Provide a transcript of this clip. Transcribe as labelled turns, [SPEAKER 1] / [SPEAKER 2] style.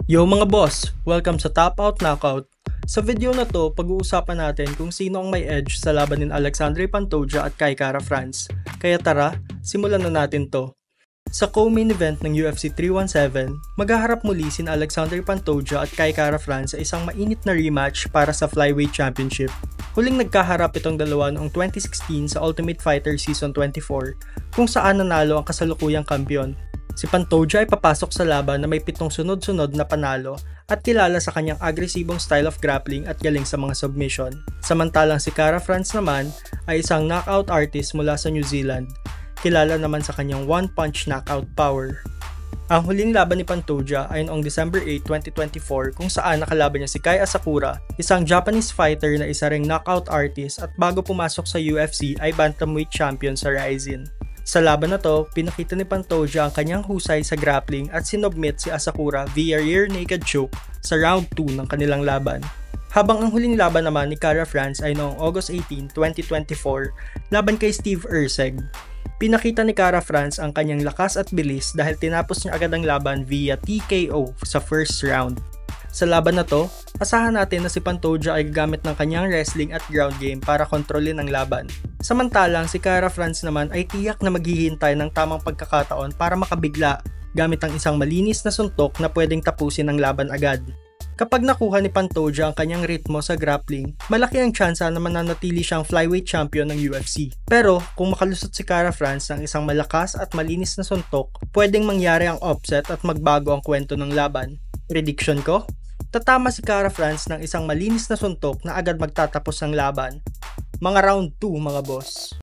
[SPEAKER 1] Yo mga boss! Welcome sa Top Out Knockout. Sa video na to, pag-uusapan natin kung sino ang may edge sa laban ni Alexandre Pantoja at Kai Kara-France. Kaya tara, simulan na natin to. Sa co-main event ng UFC 317, maghaharap muli sina Alexandre Pantoja at Kai Kara-France sa isang mainit na rematch para sa Flyweight Championship. Huling nagkaharap itong dalawa noong 2016 sa Ultimate Fighter Season 24 kung saan nanalo ang kasalukuyang kampiyon. Si Pantoja ay papasok sa laban na may 7 sunod-sunod na panalo at kilala sa kanyang agresibong style of grappling at galing sa mga submission. Samantalang si Kara-France naman ay isang knockout artist mula sa New Zealand, kilala naman sa kanyang one-punch knockout power. Ang huling laban ni Pantoja ay noong December 8, 2024 kung saan nakalaban niya si Kai Asakura, isang Japanese fighter na isa ring knockout artist at bago pumasok sa UFC ay bantamweight champion sa Rizin. Sa laban na to, pinakita ni Pantoja ang kanyang husay sa grappling at sinubmit si Asakura via rear naked choke sa round 2 ng kanilang laban. Habang ang huling laban naman ni Kara-France ay noong August 18, 2024 laban kay Steve Erceg. Pinakita ni Kara-France ang kanyang lakas at bilis dahil tinapos niya agad ang laban via TKO sa first round. Sa laban na to, asahan natin na si Pantoja ay gagamit ng kanyang wrestling at ground game para kontrolin ang laban. Samantalang si Kara-France naman ay tiyak na maghihintay ng tamang pagkakataon para makabigla gamit ang isang malinis na suntok na pwedeng tapusin ang laban agad. Kapag nakuha ni Pantoja ang kanyang ritmo sa grappling, malaki ang tsansa na mananatili siyang flyweight champion ng UFC. Pero kung makalusot si Kara-France ng isang malakas at malinis na suntok, pwedeng mangyari ang upset at magbago ang kwento ng laban. Prediction ko? Tatama si Kara-France ng isang malinis na suntok na agad magtatapos ang laban. Mga round 2 mga boss.